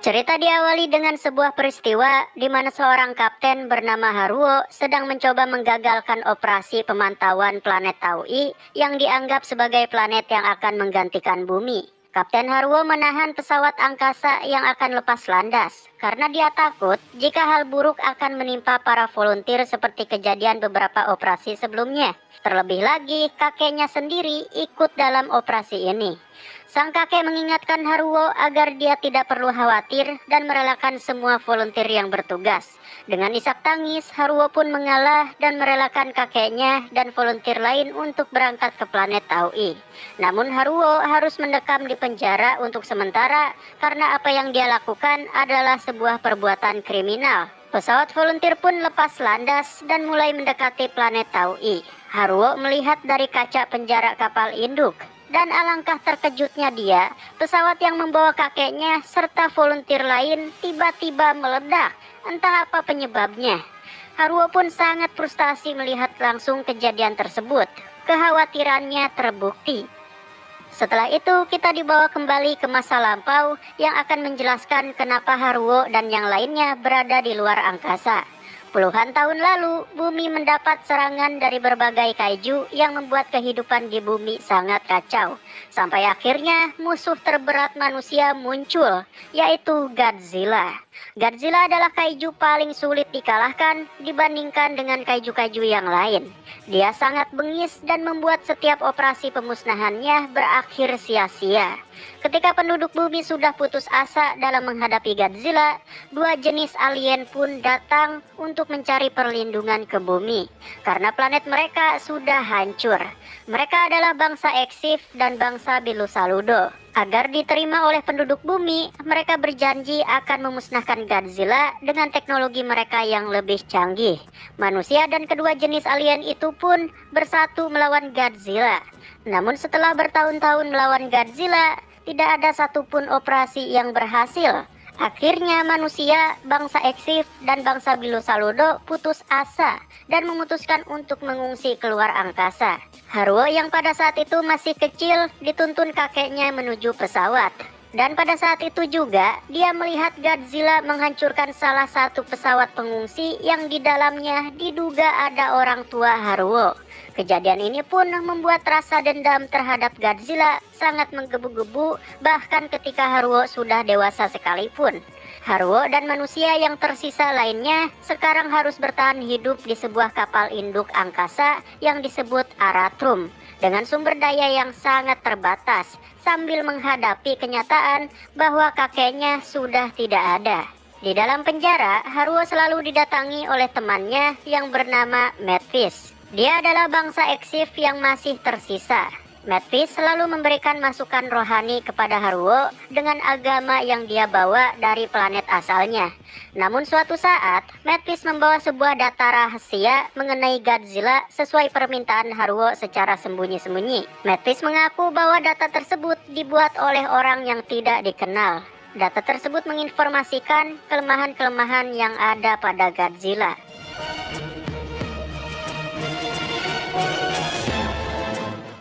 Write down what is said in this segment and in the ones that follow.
Cerita diawali dengan sebuah peristiwa di mana seorang kapten bernama Haruo sedang mencoba menggagalkan operasi pemantauan planet Taui yang dianggap sebagai planet yang akan menggantikan bumi. Kapten Haruo menahan pesawat angkasa yang akan lepas landas karena dia takut jika hal buruk akan menimpa para volunteer seperti kejadian beberapa operasi sebelumnya. Terlebih lagi, kakeknya sendiri ikut dalam operasi ini. Sang kakek mengingatkan Haruo agar dia tidak perlu khawatir dan merelakan semua volunteer yang bertugas. Dengan isak tangis, Haruo pun mengalah dan merelakan kakeknya dan volunteer lain untuk berangkat ke planet Taui. Namun Haruo harus mendekam di penjara untuk sementara karena apa yang dia lakukan adalah sebuah perbuatan kriminal. Pesawat volunteer pun lepas landas dan mulai mendekati planet Taui. Haruo melihat dari kaca penjara kapal induk. Dan alangkah terkejutnya dia, pesawat yang membawa kakeknya serta volunteer lain tiba-tiba meledak. Entah apa penyebabnya. Haruo pun sangat frustasi melihat langsung kejadian tersebut. Kekhawatirannya terbukti. Setelah itu kita dibawa kembali ke masa lampau yang akan menjelaskan kenapa Haruo dan yang lainnya berada di luar angkasa. Puluhan tahun lalu, bumi mendapat serangan dari berbagai kaiju yang membuat kehidupan di bumi sangat kacau. Sampai akhirnya musuh terberat manusia muncul, yaitu Godzilla. Godzilla adalah kaiju paling sulit dikalahkan dibandingkan dengan kaiju-kaiju yang lain. Dia sangat bengis dan membuat setiap operasi pemusnahannya berakhir sia-sia. Ketika penduduk bumi sudah putus asa dalam menghadapi Godzilla, dua jenis alien pun datang untuk mencari perlindungan ke bumi. Karena planet mereka sudah hancur. Mereka adalah bangsa Eksif dan bangsa Bilusaludo. Agar diterima oleh penduduk bumi, mereka berjanji akan memusnahkan Godzilla dengan teknologi mereka yang lebih canggih. Manusia dan kedua jenis alien itu pun bersatu melawan Godzilla. Namun setelah bertahun-tahun melawan Godzilla, tidak ada satupun operasi yang berhasil. Akhirnya manusia, bangsa Eksif, dan bangsa Bilusaludo putus asa dan memutuskan untuk mengungsi keluar angkasa. Haruo yang pada saat itu masih kecil dituntun kakeknya menuju pesawat. Dan pada saat itu juga dia melihat Godzilla menghancurkan salah satu pesawat pengungsi yang di dalamnya diduga ada orang tua Haruo. Kejadian ini pun membuat rasa dendam terhadap Godzilla sangat menggebu-gebu bahkan ketika Haruo sudah dewasa sekalipun. Haruo dan manusia yang tersisa lainnya sekarang harus bertahan hidup di sebuah kapal induk angkasa yang disebut Aratrum dengan sumber daya yang sangat terbatas sambil menghadapi kenyataan bahwa kakeknya sudah tidak ada. Di dalam penjara, Haruo selalu didatangi oleh temannya yang bernama Medfish. Dia adalah bangsa Eksif yang masih tersisa. Medfish selalu memberikan masukan rohani kepada Haruo dengan agama yang dia bawa dari planet asalnya. Namun suatu saat, Medfish membawa sebuah data rahasia mengenai Godzilla sesuai permintaan Haruo secara sembunyi-sembunyi. Medfish mengaku bahwa data tersebut dibuat oleh orang yang tidak dikenal. Data tersebut menginformasikan kelemahan-kelemahan yang ada pada Godzilla.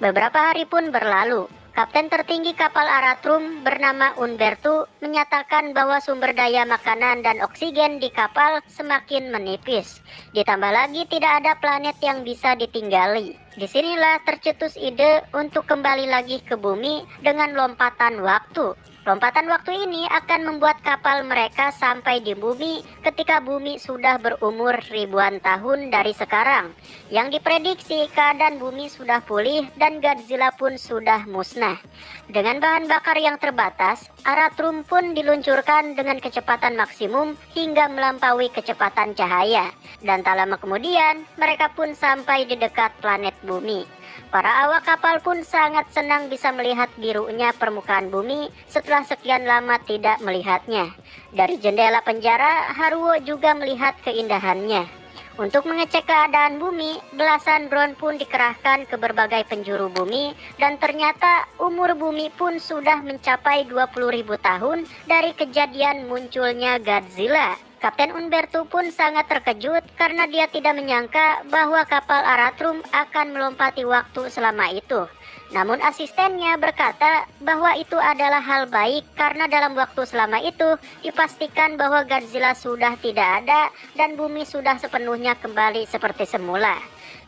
Beberapa hari pun berlalu. Kapten tertinggi kapal Aratrum bernama Umberto menyatakan bahwa sumber daya makanan dan oksigen di kapal semakin menipis. Ditambah lagi tidak ada planet yang bisa ditinggali. Disinilah tercetus ide untuk kembali lagi ke bumi dengan lompatan waktu. Lompatan waktu ini akan membuat kapal mereka sampai di bumi ketika bumi sudah berumur ribuan tahun dari sekarang. Yang diprediksi keadaan bumi sudah pulih dan Godzilla pun sudah musnah. Dengan bahan bakar yang terbatas, Aratrum pun diluncurkan dengan kecepatan maksimum hingga melampaui kecepatan cahaya. Dan tak lama kemudian, mereka pun sampai di dekat planet bumi. Para awak kapal pun sangat senang bisa melihat birunya permukaan bumi setelah sekian lama tidak melihatnya. Dari jendela penjara, Haruo juga melihat keindahannya. Untuk mengecek keadaan bumi, belasan drone pun dikerahkan ke berbagai penjuru bumi dan ternyata umur bumi pun sudah mencapai 20.000 tahun dari kejadian munculnya Godzilla. Kapten Umberto pun sangat terkejut karena dia tidak menyangka bahwa kapal Aratrum akan melompati waktu selama itu. Namun asistennya berkata bahwa itu adalah hal baik karena dalam waktu selama itu dipastikan bahwa Godzilla sudah tidak ada dan bumi sudah sepenuhnya kembali seperti semula.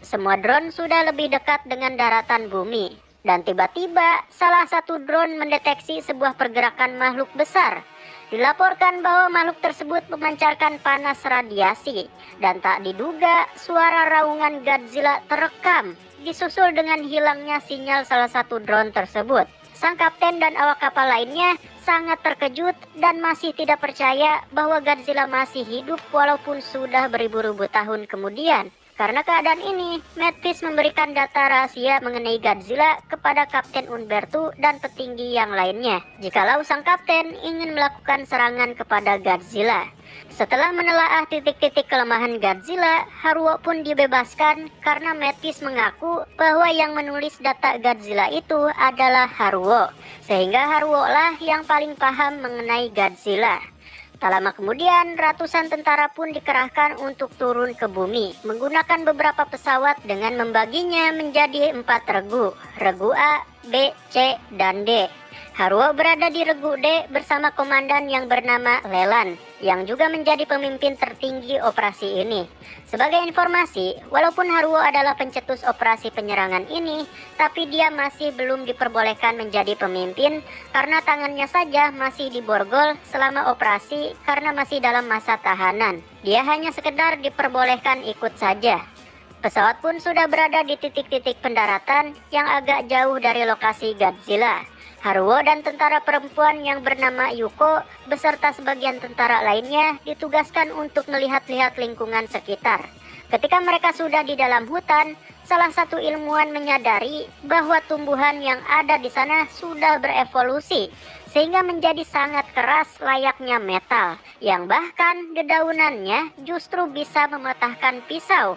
Semua drone sudah lebih dekat dengan daratan bumi. Dan tiba-tiba salah satu drone mendeteksi sebuah pergerakan makhluk besar. Dilaporkan bahwa makhluk tersebut memancarkan panas radiasi dan tak diduga suara raungan Godzilla terekam, disusul dengan hilangnya sinyal salah satu drone tersebut. Sang kapten dan awak kapal lainnya sangat terkejut dan masih tidak percaya bahwa Godzilla masih hidup walaupun sudah beribu-ribu tahun kemudian. Karena keadaan ini, Matt Peace memberikan data rahasia mengenai Godzilla kepada Kapten Umberto dan petinggi yang lainnya, jikalau sang kapten ingin melakukan serangan kepada Godzilla. Setelah menelaah titik-titik kelemahan Godzilla, Haruo pun dibebaskan karena Matt Peace mengaku bahwa yang menulis data Godzilla itu adalah Haruo, sehingga Haruo lah yang paling paham mengenai Godzilla. Tak lama kemudian, ratusan tentara pun dikerahkan untuk turun ke bumi menggunakan beberapa pesawat dengan membaginya menjadi 4 regu, regu A, B, C, dan D. Haruo berada di regu D bersama komandan yang bernama Leland, yang juga menjadi pemimpin tertinggi operasi ini. Sebagai informasi, walaupun Haruo adalah pencetus operasi penyerangan ini, tapi dia masih belum diperbolehkan menjadi pemimpin karena tangannya saja masih diborgol selama operasi karena masih dalam masa tahanan. Dia hanya sekedar diperbolehkan ikut saja. Pesawat pun sudah berada di titik-titik pendaratan yang agak jauh dari lokasi Godzilla. Haruo dan tentara perempuan yang bernama Yuko beserta sebagian tentara lainnya ditugaskan untuk melihat-lihat lingkungan sekitar. Ketika mereka sudah di dalam hutan, salah satu ilmuwan menyadari bahwa tumbuhan yang ada di sana sudah berevolusi sehingga menjadi sangat keras layaknya metal, yang bahkan dedaunannya justru bisa mematahkan pisau.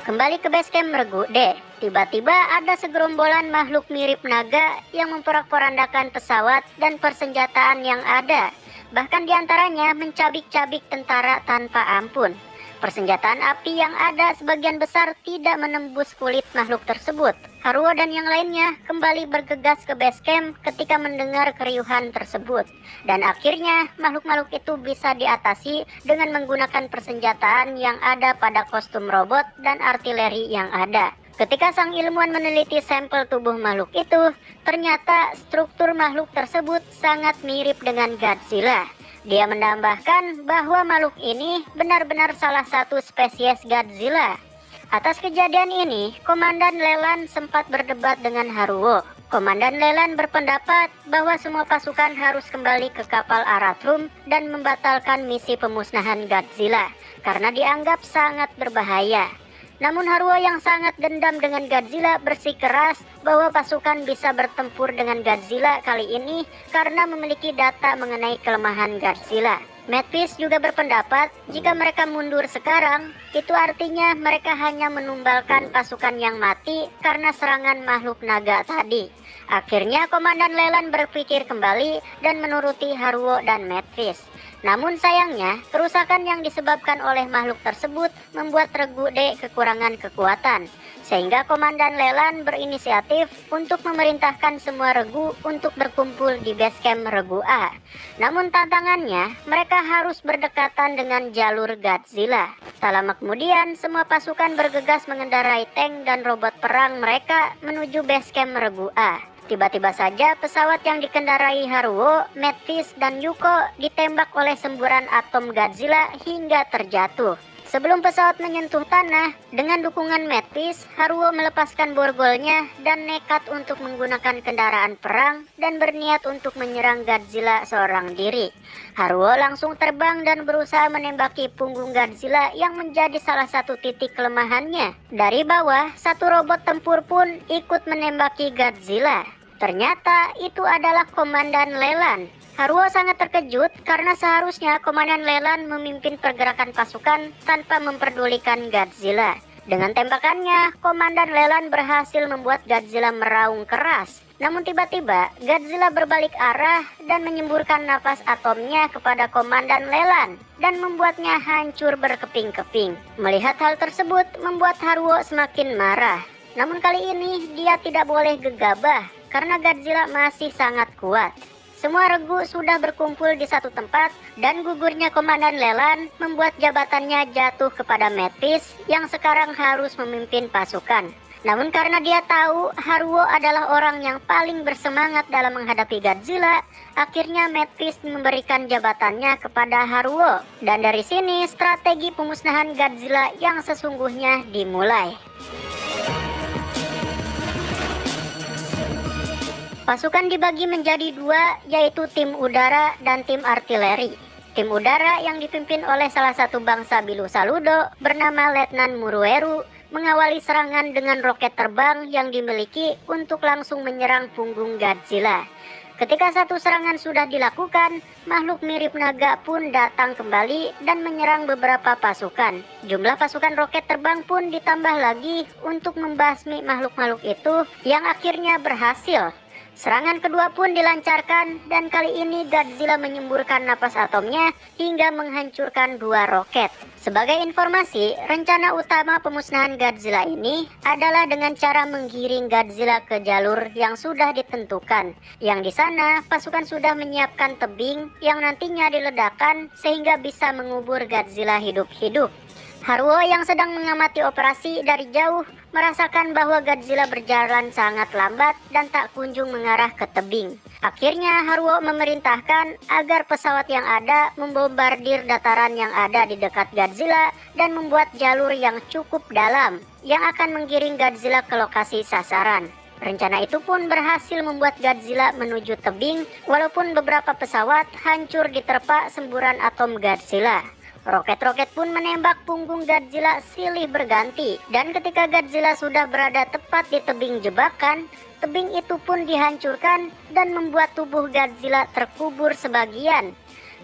Kembali ke base camp regu D, tiba-tiba ada segerombolan makhluk mirip naga yang memporak-porandakan pesawat dan persenjataan yang ada. Bahkan diantaranya mencabik-cabik tentara tanpa ampun. Persenjataan api yang ada sebagian besar tidak menembus kulit makhluk tersebut. Haruo dan yang lainnya kembali bergegas ke base camp ketika mendengar keriuhan tersebut. Dan akhirnya makhluk-makhluk itu bisa diatasi dengan menggunakan persenjataan yang ada pada kostum robot dan artileri yang ada. Ketika sang ilmuwan meneliti sampel tubuh makhluk itu, ternyata struktur makhluk tersebut sangat mirip dengan Godzilla. Dia menambahkan bahwa makhluk ini benar-benar salah satu spesies Godzilla. Atas kejadian ini, Komandan Leland sempat berdebat dengan Haruo. Komandan Leland berpendapat bahwa semua pasukan harus kembali ke kapal Aratrum dan membatalkan misi pemusnahan Godzilla karena dianggap sangat berbahaya. Namun Haruo yang sangat dendam dengan Godzilla bersikeras bahwa pasukan bisa bertempur dengan Godzilla kali ini karena memiliki data mengenai kelemahan Godzilla. Matt Peace juga berpendapat jika mereka mundur sekarang, itu artinya mereka hanya menumbalkan pasukan yang mati karena serangan makhluk naga tadi. Akhirnya Komandan Leland berpikir kembali dan menuruti Haruo dan Matt Peace. Namun sayangnya, kerusakan yang disebabkan oleh makhluk tersebut membuat regu D kekurangan kekuatan. Sehingga Komandan Leland berinisiatif untuk memerintahkan semua regu untuk berkumpul di base camp regu A. Namun tantangannya, mereka harus berdekatan dengan jalur Godzilla. Tak lama kemudian, semua pasukan bergegas mengendarai tank dan robot perang mereka menuju base camp regu A. Tiba-tiba saja pesawat yang dikendarai Haruo, Matt Peace, dan Yuko ditembak oleh semburan atom Godzilla hingga terjatuh. Sebelum pesawat menyentuh tanah, dengan dukungan Matt Peace, Haruo melepaskan borgolnya dan nekat untuk menggunakan kendaraan perang dan berniat untuk menyerang Godzilla seorang diri. Haruo langsung terbang dan berusaha menembaki punggung Godzilla yang menjadi salah satu titik kelemahannya. Dari bawah, satu robot tempur pun ikut menembaki Godzilla. Ternyata itu adalah Komandan Leland. Haruo sangat terkejut karena seharusnya Komandan Leland memimpin pergerakan pasukan tanpa memperdulikan Godzilla. Dengan tembakannya, Komandan Leland berhasil membuat Godzilla meraung keras. Namun tiba-tiba, Godzilla berbalik arah dan menyemburkan napas atomnya kepada Komandan Leland dan membuatnya hancur berkeping-keping. Melihat hal tersebut membuat Haruo semakin marah. Namun kali ini dia tidak boleh gegabah karena Godzilla masih sangat kuat. Semua regu sudah berkumpul di satu tempat dan gugurnya Komandan Leland membuat jabatannya jatuh kepada Mantis yang sekarang harus memimpin pasukan. Namun karena dia tahu Haruo adalah orang yang paling bersemangat dalam menghadapi Godzilla, akhirnya Mantis memberikan jabatannya kepada Haruo. Dan dari sini strategi pemusnahan Godzilla yang sesungguhnya dimulai. Pasukan dibagi menjadi dua, yaitu tim udara dan tim artileri. Tim udara yang dipimpin oleh salah satu bangsa Bilu Saludo bernama Letnan Murueru mengawali serangan dengan roket terbang yang dimiliki untuk langsung menyerang punggung Godzilla. Ketika satu serangan sudah dilakukan, makhluk mirip naga pun datang kembali dan menyerang beberapa pasukan. Jumlah pasukan roket terbang pun ditambah lagi untuk membasmi makhluk-makhluk itu yang akhirnya berhasil. Serangan kedua pun dilancarkan dan kali ini Godzilla menyemburkan napas atomnya hingga menghancurkan dua roket. Sebagai informasi, rencana utama pemusnahan Godzilla ini adalah dengan cara menggiring Godzilla ke jalur yang sudah ditentukan. Yang di sana pasukan sudah menyiapkan tebing yang nantinya diledakkan sehingga bisa mengubur Godzilla hidup-hidup. Haruo yang sedang mengamati operasi dari jauh merasakan bahwa Godzilla berjalan sangat lambat dan tak kunjung mengarah ke tebing. Akhirnya Haruo memerintahkan agar pesawat yang ada membombardir dataran yang ada di dekat Godzilla dan membuat jalur yang cukup dalam yang akan menggiring Godzilla ke lokasi sasaran. Rencana itu pun berhasil membuat Godzilla menuju tebing walaupun beberapa pesawat hancur diterpa semburan atom Godzilla. Roket-roket pun menembak punggung Godzilla silih berganti, dan ketika Godzilla sudah berada tepat di tebing jebakan, tebing itu pun dihancurkan dan membuat tubuh Godzilla terkubur sebagian.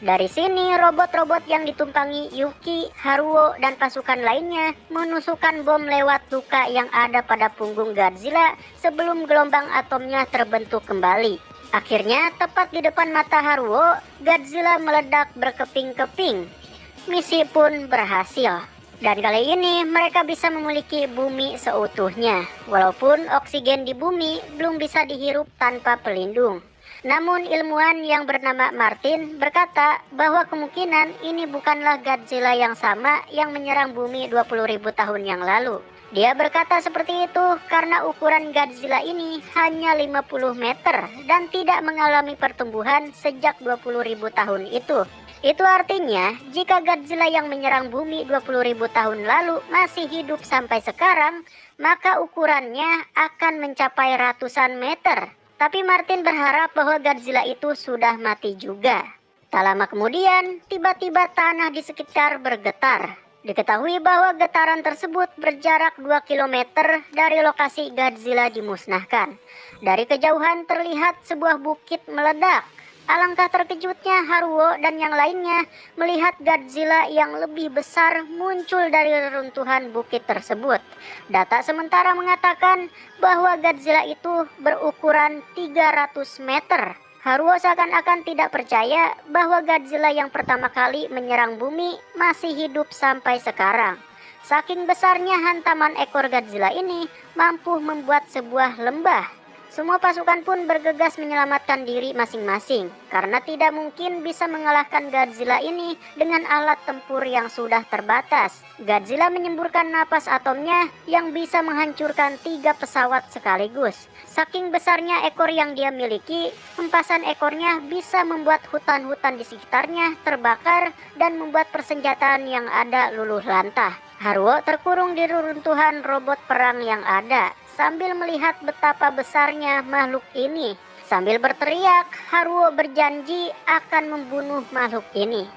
Dari sini robot-robot yang ditumpangi Yuki, Haruo, dan pasukan lainnya menusukkan bom lewat luka yang ada pada punggung Godzilla sebelum gelombang atomnya terbentuk kembali. Akhirnya tepat di depan mata Haruo, Godzilla meledak berkeping-keping. Misi pun berhasil. Dan kali ini mereka bisa memiliki bumi seutuhnya. Walaupun oksigen di bumi belum bisa dihirup tanpa pelindung. Namun ilmuwan yang bernama Martin berkata bahwa kemungkinan ini bukanlah Godzilla yang sama yang menyerang bumi 20.000 tahun yang lalu. Dia berkata seperti itu karena ukuran Godzilla ini hanya 50 meter dan tidak mengalami pertumbuhan sejak 20.000 tahun itu. Itu artinya, jika Godzilla yang menyerang bumi 20.000 tahun lalu masih hidup sampai sekarang, maka ukurannya akan mencapai ratusan meter. Tapi Martin berharap bahwa Godzilla itu sudah mati juga. Tak lama kemudian, tiba-tiba tanah di sekitar bergetar. Diketahui bahwa getaran tersebut berjarak 2 km dari lokasi Godzilla dimusnahkan. Dari kejauhan terlihat sebuah bukit meledak. Alangkah terkejutnya Haruo dan yang lainnya melihat Godzilla yang lebih besar muncul dari reruntuhan bukit tersebut. Data sementara mengatakan bahwa Godzilla itu berukuran 300 meter. Haruo seakan-akan tidak percaya bahwa Godzilla yang pertama kali menyerang bumi masih hidup sampai sekarang. Saking besarnya hantaman ekor Godzilla ini mampu membuat sebuah lembah. Semua pasukan pun bergegas menyelamatkan diri masing-masing karena tidak mungkin bisa mengalahkan Godzilla ini dengan alat tempur yang sudah terbatas. Godzilla menyemburkan napas atomnya yang bisa menghancurkan 3 pesawat sekaligus. Saking besarnya ekor yang dia miliki, hempasan ekornya bisa membuat hutan-hutan di sekitarnya terbakar dan membuat persenjataan yang ada luluh lantah. Haruo terkurung di reruntuhan robot perang yang ada. Sambil melihat betapa besarnya makhluk ini. Sambil berteriak, Haruo berjanji akan membunuh makhluk ini.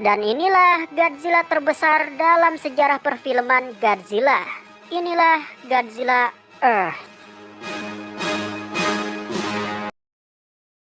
Dan inilah Godzilla terbesar dalam sejarah perfilman Godzilla. Inilah Godzilla Earth.